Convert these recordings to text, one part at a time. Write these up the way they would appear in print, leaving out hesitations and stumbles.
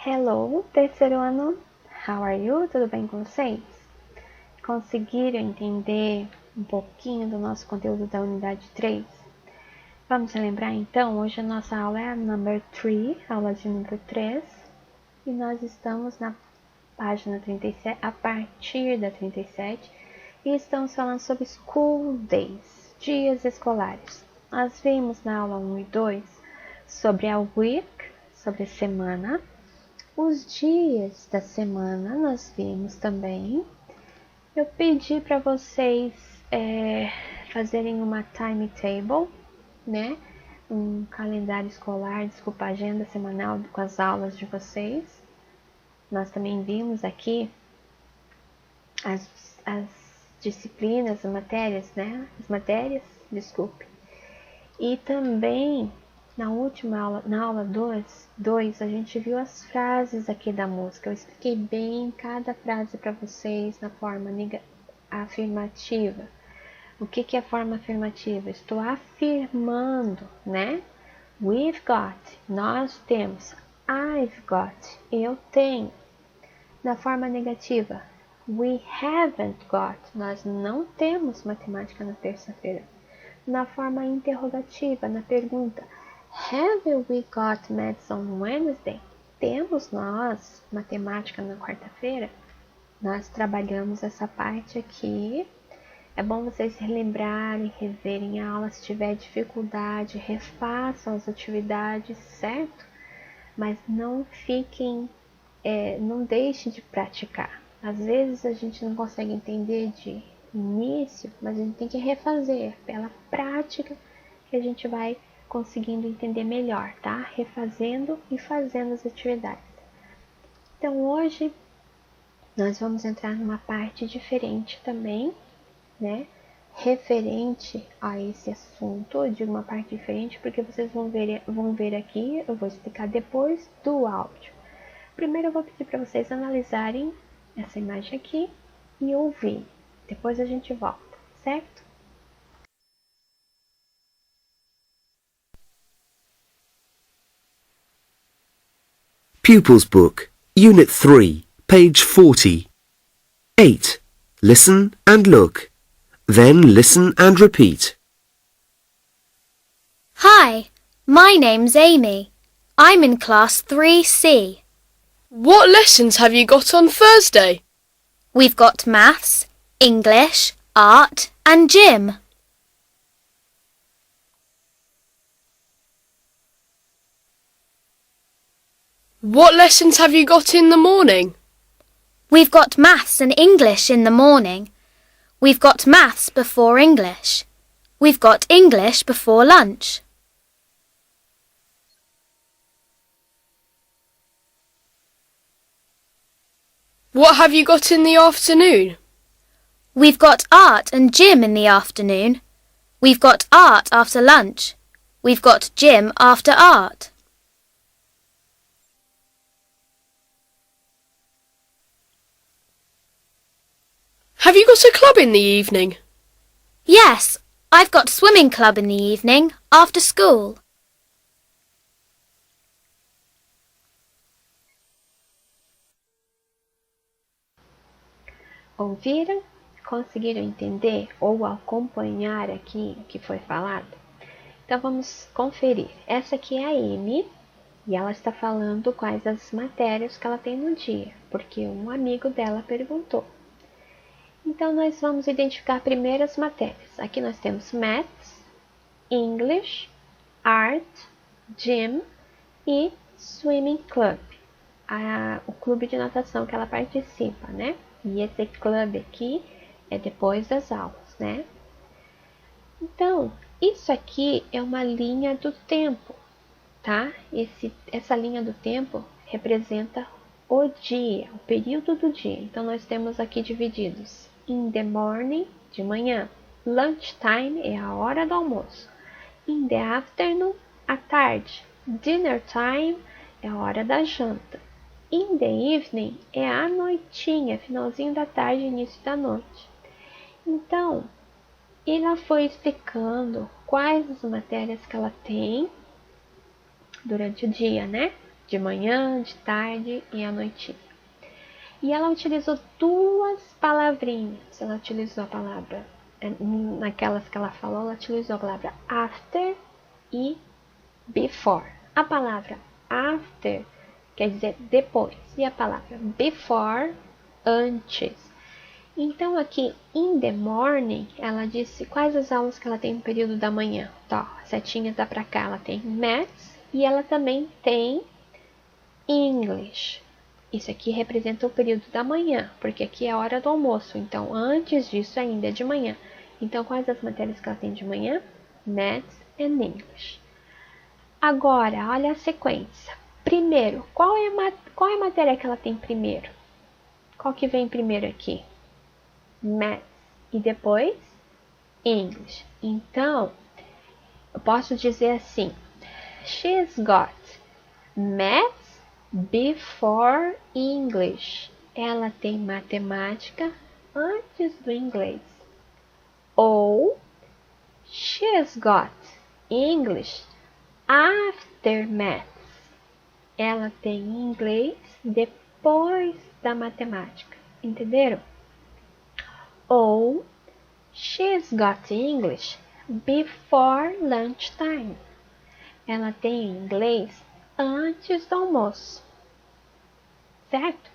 Hello, terceiro ano. How are you? Tudo bem com vocês? Conseguiram entender um pouquinho do nosso conteúdo da unidade 3? Vamos relembrar então, hoje a nossa aula é a number 3, aula de número 3, e nós estamos na página 37, a partir da 37, e estamos falando sobre school days, dias escolares. Nós vimos na aula 1 e 2 sobre a week, sobre a semana. Os dias da semana nós vimos também. Eu pedi para vocês fazerem uma timetable, né? Um calendário escolar, agenda semanal com as aulas de vocês. Nós também vimos aqui as disciplinas, as matérias, né? E também na última aula, na aula 2, a gente viu as frases aqui da música. Eu expliquei bem cada frase para vocês na forma afirmativa. O que é a forma afirmativa? Estou afirmando, né? We've got, nós temos. I've got, eu tenho. Na forma negativa, we haven't got, nós não temos matemática na terça-feira. Na forma interrogativa, na pergunta, have we got maths on Wednesday? Temos nós matemática na quarta-feira? Nós trabalhamos essa parte aqui. É bom vocês relembrarem, reverem a aula. Se tiver dificuldade, refaçam as atividades, certo? Mas não fiquem, não deixem de praticar. Às vezes a gente não consegue entender de início, mas a gente tem que refazer pela prática que a gente vai conseguindo entender melhor, tá? Refazendo e fazendo as atividades. Então hoje nós vamos entrar numa parte diferente também, né? Referente a esse assunto. Eu digo uma parte diferente porque vocês vão ver aqui, eu vou explicar depois do áudio. Primeiro eu vou pedir para vocês analisarem essa imagem aqui e ouvir. Depois a gente volta, certo? Pupils Book, Unit 3, page 40. 8. Listen and look. Then listen and repeat. Hi, my name's Amy. I'm in class 3C. What lessons have you got on Thursday? We've got maths, English, art and gym. What lessons have you got in the morning? We've got maths and English in the morning. We've got maths before English. We've got English before lunch. What have you got in the afternoon? We've got art and gym in the afternoon. We've got art after lunch. We've got gym after art. Have you got a club in the evening? Yes, I've got swimming club in the evening after school. Ouviram? Conseguiram entender ou acompanhar aqui o que foi falado? Então vamos conferir. Essa aqui é a Amy e ela está falando quais as matérias que ela tem no dia, porque um amigo dela perguntou. Então nós vamos identificar primeiro as matérias. Aqui nós temos Maths, English, Art, Gym e Swimming Club, o clube de natação que ela participa, né? E esse clube aqui é depois das aulas, né? Então, isso aqui é uma linha do tempo, tá? Essa linha do tempo representa o dia, o período do dia. Então, nós temos aqui divididos in the morning, de manhã. Lunchtime é a hora do almoço. In the afternoon, à tarde. Dinner time é a hora da janta. In the evening é a noitinha, finalzinho da tarde, início da noite. Então, ela foi explicando quais as matérias que ela tem durante o dia, né? de manhã, de tarde e à noitinha. E ela utilizou duas palavrinhas. Ela utilizou a palavra, naquelas que ela falou, ela utilizou a palavra after e before. A palavra after quer dizer depois, e a palavra before, antes. Então aqui, in the morning, ela disse quais as aulas que ela tem no período da manhã. Tá, a setinha tá pra cá, ela tem Maths e ela também tem English. Isso aqui representa o período da manhã, porque aqui é a hora do almoço, então antes disso ainda é de manhã. Então quais as matérias que ela tem de manhã? Maths and English. Agora, olha a sequência. Primeiro, qual é a matéria que ela tem primeiro? Qual que vem primeiro aqui? Maths e depois English. Então, eu posso dizer assim: She's got Maths before English. Ela tem matemática antes do inglês. Ou She's got English after Maths. Ela tem inglês depois da matemática. Entenderam? Ou She's got English before lunchtime. Ela tem inglês antes do almoço. Certo?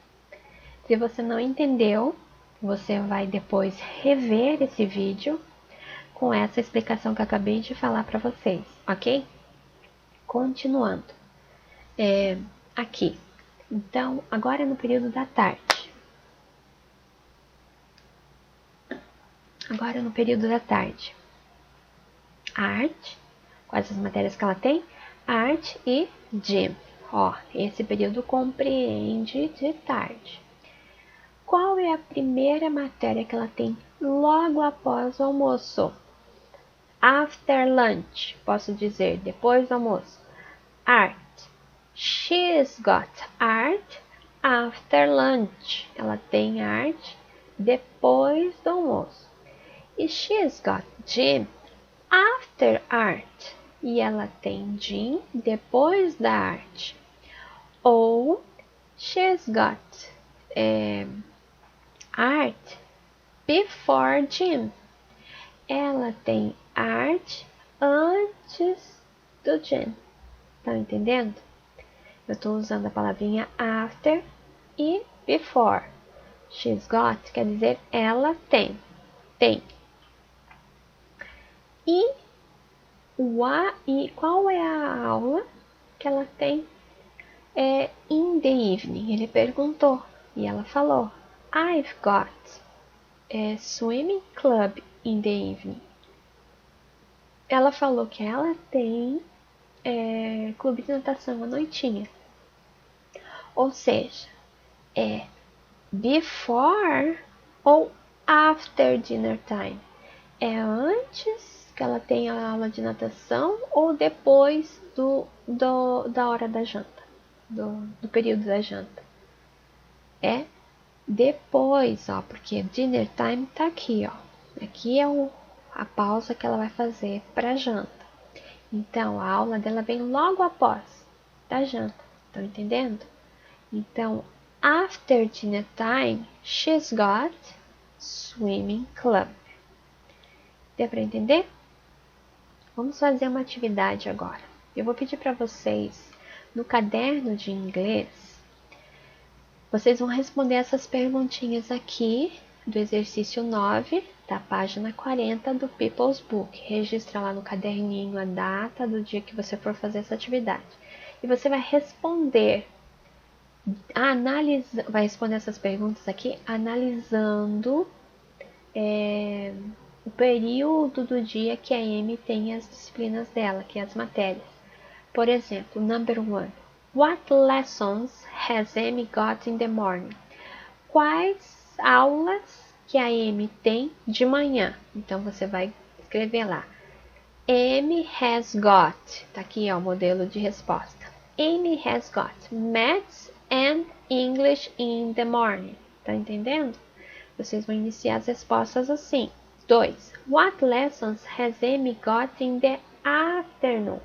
Se você não entendeu, você vai depois rever esse vídeo com essa explicação que eu acabei de falar para vocês, ok? Continuando. Aqui. Então, agora é no período da tarde. Agora no período da tarde. Arte. Quais as matérias que ela tem? Arte e Gym. Ó, esse período compreende de tarde. Qual é a primeira matéria que ela tem logo após o almoço? After lunch. Posso dizer depois do almoço. Art. She's got art after lunch. Ela tem arte depois do almoço. E she's got gym after art. E ela tem gym depois da arte. Ou she's got art before gym. Ela tem arte antes do gym. Estão entendendo? Eu estou usando a palavrinha after e before. She's got quer dizer ela tem. Tem. E qual é a aula que ela tem in the evening? Ele perguntou e ela falou: I've got a swimming club in the evening. Ela falou que ela tem clube de natação à noitinha. Ou seja, é before ou after dinner time? É antes que ela tem a aula de natação ou depois da hora da janta? Do período da janta? É depois, ó, porque dinner time tá aqui, ó. Aqui é a pausa que ela vai fazer para janta. Então, a aula dela vem logo após da janta. Estão entendendo? Então, after dinner time, she's got swimming club. Deu para entender? Vamos fazer uma atividade agora. Eu vou pedir para vocês, no caderno de inglês, vocês vão responder essas perguntinhas aqui do exercício 9, da página 40 do People's Book. Registra lá no caderninho a data do dia que você for fazer essa atividade. E você vai responder, vai responder essas perguntas aqui analisando o período do dia que a Amy tem as disciplinas dela, que é as matérias. Por exemplo, number 1. What lessons has Amy got in the morning? Quais aulas que a Amy tem de manhã? Então, você vai escrever lá. Amy has got. Tá aqui, ó, o modelo de resposta. Amy has got Maths and English in the morning. Tá entendendo? Vocês vão iniciar as respostas assim. 2. What lessons has Amy got in the afternoon?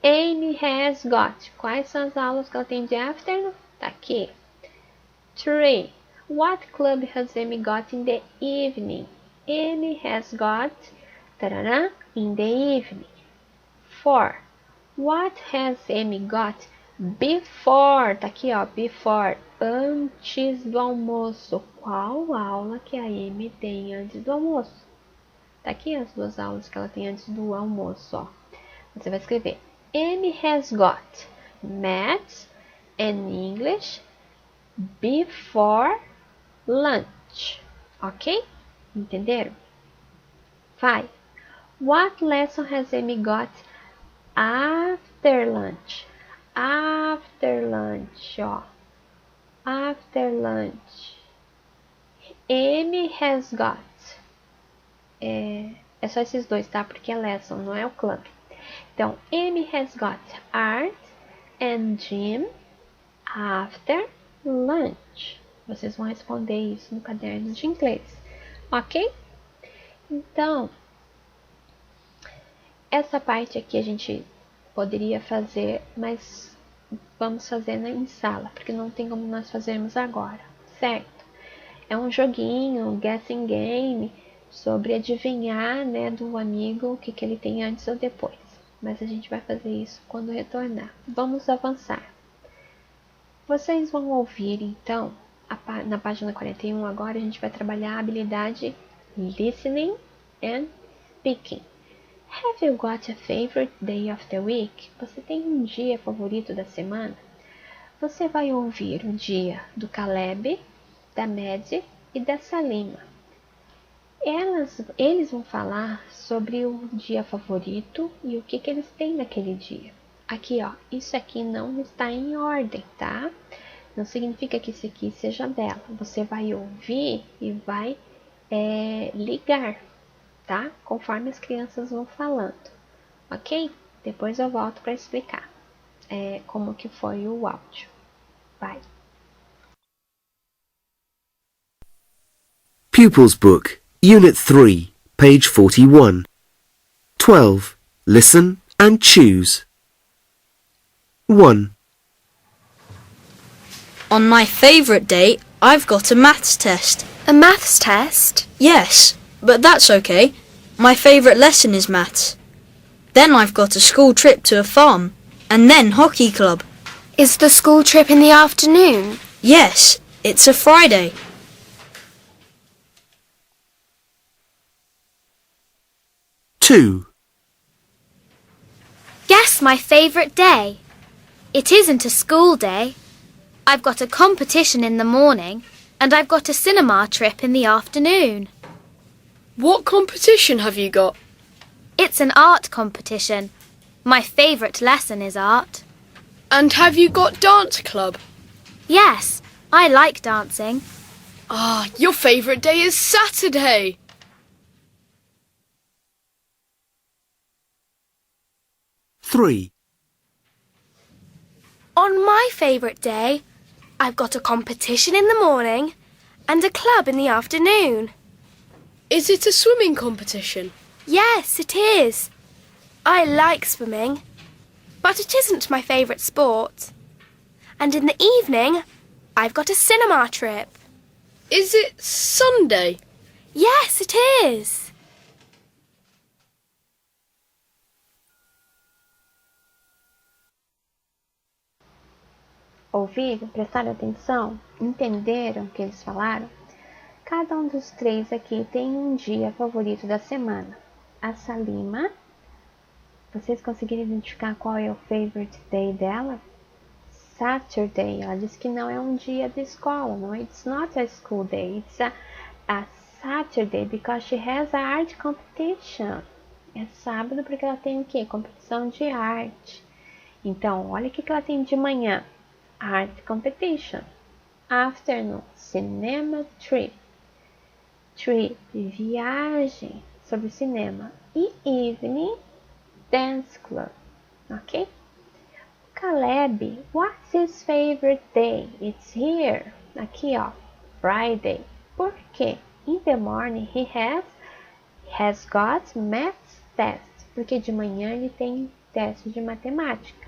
Amy has got. Quais são as aulas que ela tem de afternoon? Tá aqui. 3. What club has Amy got in the evening? Amy has got tarará, in the evening. 4. What has Amy got before? Tá aqui, ó, before, antes do almoço. Qual aula que a Amy tem antes do almoço? Tá aqui as duas aulas que ela tem antes do almoço, ó. Você vai escrever Amy has got maths and English before lunch. Ok? Entenderam? 5. What lesson has Amy got after lunch? After lunch, ó. After lunch. Amy has got. É só esses dois, tá? Porque é lesson, não é o club. Então, Amy has got art and gym after lunch. Vocês vão responder isso no caderno de inglês, ok? Então, essa parte aqui a gente poderia fazer, mas vamos fazer em sala, porque não tem como nós fazermos agora, certo? É um joguinho, guessing game, sobre adivinhar, né, do amigo o que ele tem antes ou depois. Mas a gente vai fazer isso quando retornar. Vamos avançar. Vocês vão ouvir, então, na página 41 agora, a gente vai trabalhar a habilidade listening and speaking. Have you got a favorite day of the week? Você tem um dia favorito da semana? Você vai ouvir o dia do Caleb, da Maddie e da Salima. Eles vão falar sobre o dia favorito e o que eles têm naquele dia. Aqui, ó, isso aqui não está em ordem, tá? Não significa que isso aqui seja dela. Você vai ouvir e vai ligar, tá? Conforme as crianças vão falando, ok? Depois eu volto para explicar como que foi o áudio. Vai! Pupils Book, Unit 3, page 41. 12. Listen and choose. 1. On my favourite day, I've got a maths test. A maths test? Yes, but that's okay. My favourite lesson is maths. Then I've got a school trip to a farm, and then hockey club. Is the school trip in the afternoon? Yes, it's a Friday. 2. Guess my favourite day. It isn't a school day. I've got a competition in the morning, and I've got a cinema trip in the afternoon. What competition have you got? It's an art competition. My favourite lesson is art. And have you got dance club? Yes, I like dancing. Ah, your favourite day is Saturday. 3. On my favourite day, I've got a competition in the morning and a club in the afternoon. Is it a swimming competition? Yes, it is. I like swimming, but it isn't my favourite sport. And in the evening, I've got a cinema trip. Is it Sunday? Yes, it is. Ouviram? Prestaram atenção? Entenderam o que eles falaram? Cada um dos três aqui tem um dia favorito da semana. A Salima, vocês conseguiram identificar qual é o favorite day dela? Saturday. Ela disse que não é um dia de escola, não. It's not a school day. It's a Saturday because she has a art competition. É sábado porque ela tem o quê? Competição de arte. Então, olha o que ela tem de manhã. Art competition. Afternoon, cinema trip. Trip, viagem sobre cinema. E evening, dance club. Ok? Caleb, what's his favorite day? It's here. Aqui, ó, Friday. Por quê? In the morning he has got math test. Porque de manhã ele tem teste de matemática.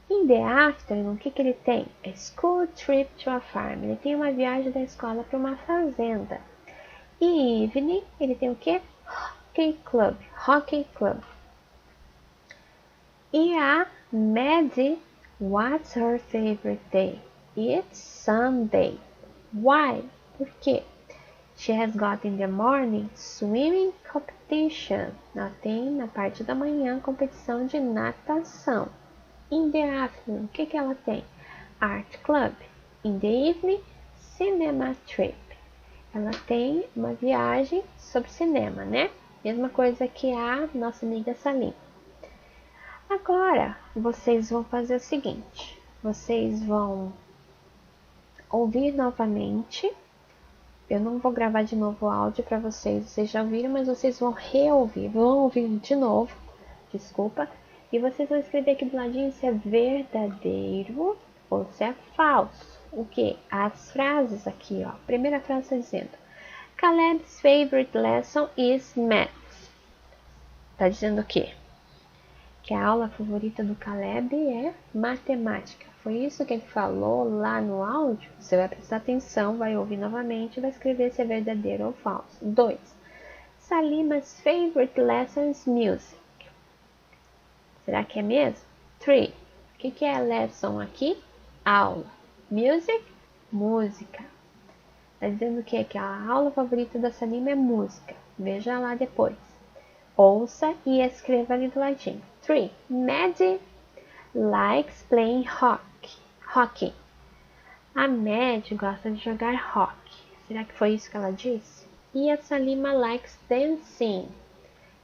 In the afternoon, o que ele tem? A school trip to a farm. Ele tem uma viagem da escola para uma fazenda. E evening, ele tem o quê? Hockey club. E a Maddie, what's her favorite day? It's Sunday. Why? Por quê? She has got in the morning swimming competition. Ela tem na parte da manhã competição de natação. In the afternoon, o que ela tem? Art club. In the evening, cinema trip. Ela tem uma viagem sobre cinema, né? Mesma coisa que a nossa amiga Salim. Agora, vocês vão fazer o seguinte. Vocês vão ouvir novamente. Eu não vou gravar de novo o áudio para vocês. Vocês já ouviram, mas vocês vão reouvir. Vão ouvir de novo. Desculpa. E vocês vão escrever aqui do ladinho se é verdadeiro ou se é falso. O que? As frases aqui, ó. Primeira frase está dizendo: Caleb's favorite lesson is math. Tá dizendo o quê? Que a aula favorita do Caleb é matemática. Foi isso que ele falou lá no áudio? Você vai prestar atenção, vai ouvir novamente e vai escrever se é verdadeiro ou falso. 2. Salima's favorite lesson is music. Será que é mesmo? 3. O que é lesson aqui? Aula. Music? Música. Está dizendo o quê? Que a aula favorita da Salima é música. Veja lá depois. Ouça e escreva ali do ladinho. 3. Maddie likes playing hockey. A Maddie gosta de jogar hockey. Será que foi isso que ela disse? E a Salima likes dancing.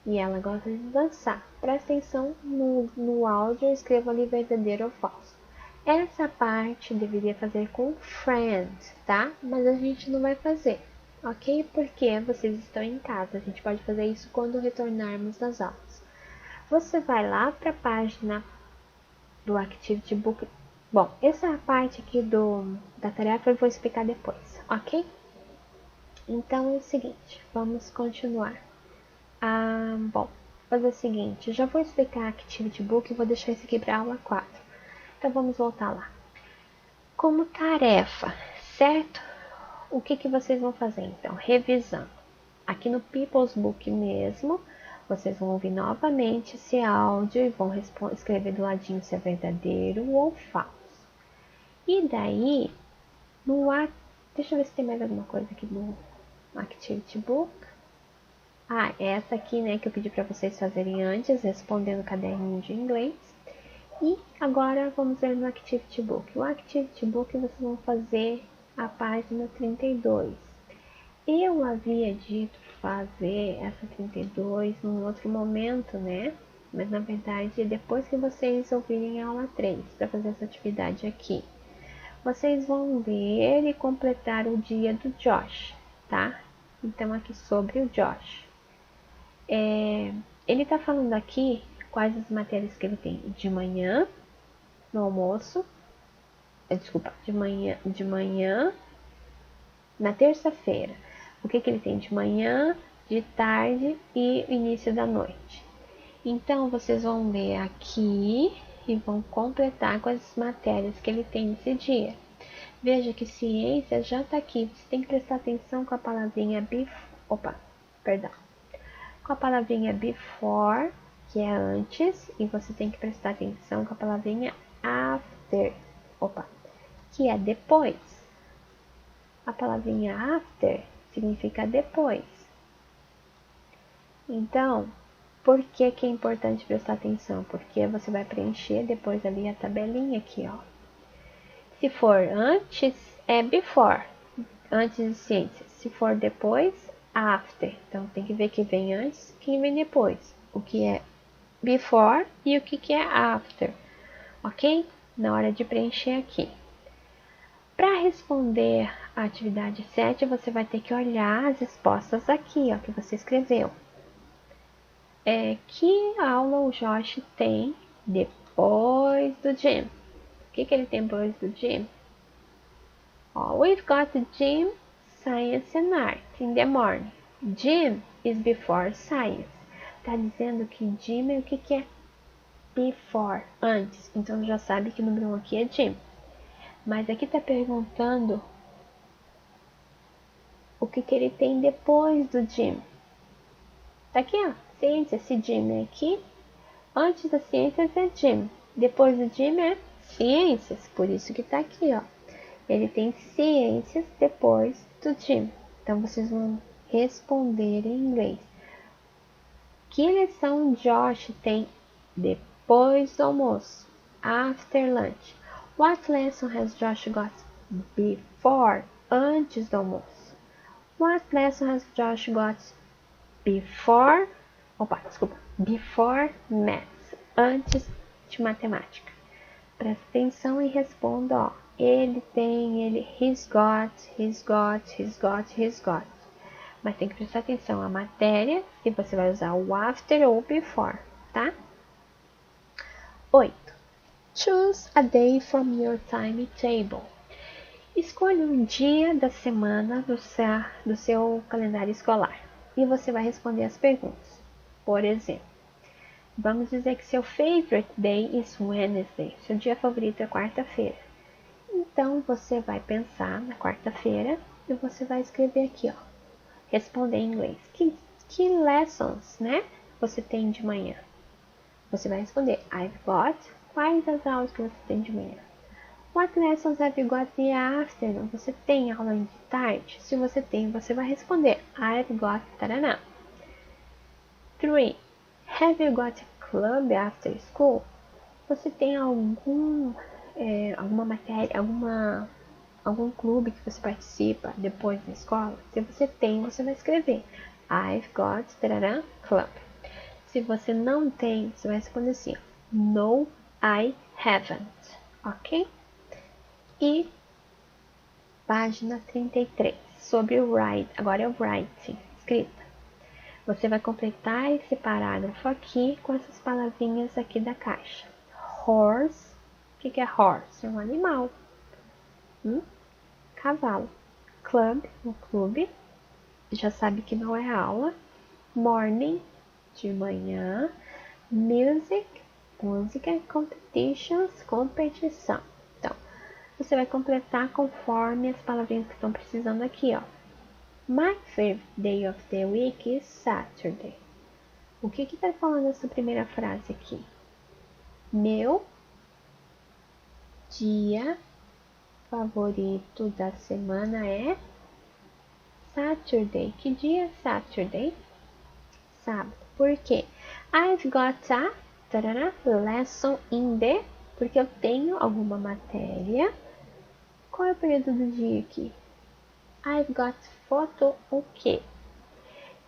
E ela gosta de dançar. Presta atenção no áudio e escreva ali verdadeiro ou falso. Essa parte deveria fazer com friend, tá? Mas a gente não vai fazer, ok? Porque vocês estão em casa. A gente pode fazer isso quando retornarmos das aulas. Você vai lá para a página do Activity Book. Bom, essa parte aqui da tarefa eu vou explicar depois, ok? Então é o seguinte, vamos continuar. Bom, vou fazer o seguinte, já vou explicar a Activity Book e vou deixar isso aqui para a aula 4. Então vamos voltar lá. Como tarefa, certo? O que vocês vão fazer então? Revisando. Aqui no People's Book mesmo, vocês vão ouvir novamente esse áudio e vão escrever do ladinho se é verdadeiro ou falso. E daí, deixa eu ver se tem mais alguma coisa aqui no Activity Book. Essa aqui, né, que eu pedi para vocês fazerem antes, respondendo o caderninho de inglês. E agora vamos ver no Activity Book. O Activity Book vocês vão fazer a página 32. Eu havia dito fazer essa 32 num outro momento, né? Mas na verdade, depois que vocês ouvirem a aula 3, para fazer essa atividade aqui. Vocês vão ver e completar o dia do Josh, tá? Então aqui sobre o Josh. Ele tá falando aqui quais as matérias que ele tem de manhã, no almoço, de manhã, na terça-feira. O que ele tem de manhã, de tarde e início da noite. Então, vocês vão ver aqui e vão completar com as matérias que ele tem nesse dia. Veja que ciência já está aqui. Você tem que prestar atenção com a palavrinha com a palavrinha before, que é antes, e você tem que prestar atenção com a palavrinha after, que é depois. A palavrinha after significa depois. Então, por que é importante prestar atenção? Porque você vai preencher depois ali a tabelinha aqui, ó. Se for antes, é before, antes de ciência. Se for depois, after. Então, tem que ver que vem antes, que vem depois. O que é before e o que é after, ok? Na hora de preencher aqui. Para responder a atividade 7, você vai ter que olhar as respostas aqui, ó, que você escreveu. Que aula o Josh tem depois do gym? O que ele tem depois do gym? We've got gym, science and art in the morning. Gym is before science. Tá dizendo que gym é o que é? before, antes. Então já sabe que o número 1 aqui é Jim. Mas aqui tá perguntando o que ele tem depois do Jim. Tá aqui, ó, ciência. Esse Jim é aqui. Antes das ciências é Jim. Depois do Jim é ciências. Por isso que tá aqui, ó. Ele tem ciências depois do Jim. Então vocês vão responder em inglês. Que lição Josh tem depois do almoço? After lunch. What lesson has Josh got before? Antes do almoço. What lesson has Josh got before? Before maths. Antes de matemática. Presta atenção e responda, ó. Ele tem, he's got. Mas tem que prestar atenção à matéria, se você vai usar o after ou before, tá? 8. Choose a day from your timetable. Escolha um dia da semana do seu calendário escolar. E você vai responder as perguntas. Por exemplo, vamos dizer que seu favorite day is Wednesday. Seu dia favorito é quarta-feira. Então, você vai pensar na quarta-feira e você vai escrever aqui, ó. Responder em inglês. Que lessons, né? Você tem de manhã? Você vai responder, I've got. Quais as aulas que você tem de manhã? What lessons have you got in the afternoon? Você tem aula de tarde? Se você tem, você vai responder, I've got taraná. 3. Have you got a club after school? Você tem alguma matéria, algum clube que você participa depois da escola? Se você tem, você vai escrever I've got tarará, club. Se você não tem, você vai responder assim, No, I haven't. Ok? E página 33, sobre o write. Agora é o writing, escrita. Você vai completar esse parágrafo aqui com essas palavrinhas aqui da caixa. Horse. O que é horse? É um animal. Cavalo. Club, um clube. Já sabe que não é aula. Morning, de manhã. Music, música. Competitions, competição. Então, você vai completar conforme as palavrinhas que estão precisando aqui, ó. My favorite day of the week is Saturday. O que está falando essa primeira frase aqui? Meu dia favorito da semana é Saturday. Que dia é Saturday? Sábado. Por quê? I've got a lesson in the... Porque eu tenho alguma matéria. Qual é o período do dia aqui? I've got photo o quê?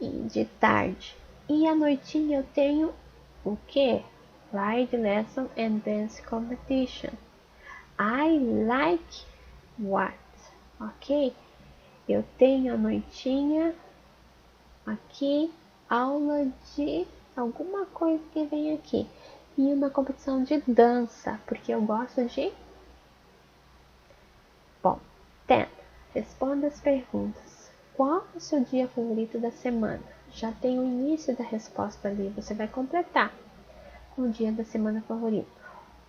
De tarde. E à noitinha eu tenho o quê? Ride lesson and dance competition. I like what? Ok? Eu tenho à noitinha aqui aula de alguma coisa que vem aqui. E uma competição de dança, porque eu gosto de... Bom, 10. Responda as perguntas. Qual é o seu dia favorito da semana? Já tem o início da resposta ali, você vai completar com o dia da semana favorito.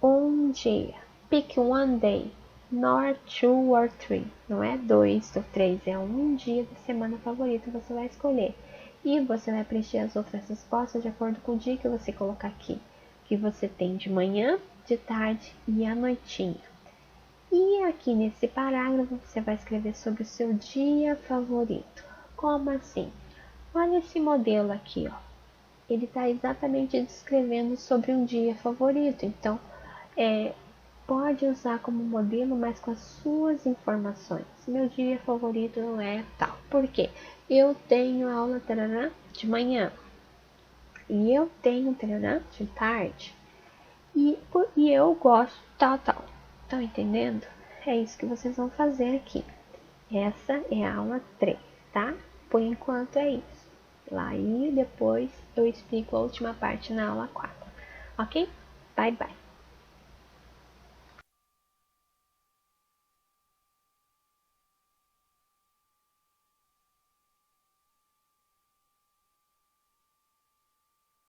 Um dia. Pick one day. Not 2 or 3. Não é 2 ou 3, é um dia da semana favorita, você vai escolher. E você vai preencher as outras respostas de acordo com o dia que você colocar aqui. Que você tem de manhã, de tarde e à noitinha. E aqui nesse parágrafo você vai escrever sobre o seu dia favorito. Como assim? Olha esse modelo aqui, ó. Ele está exatamente descrevendo sobre um dia favorito. Então, pode usar como modelo, mas com as suas informações. Meu dia favorito é tal. Por quê? Eu tenho aula tarará, de manhã. E eu tenho tarará, de tarde. E eu gosto tal. Estão entendendo? É isso que vocês vão fazer aqui. Essa é a aula 3, tá? Por enquanto é isso. Lá e depois eu explico a última parte na aula 4. Ok? Bye, bye.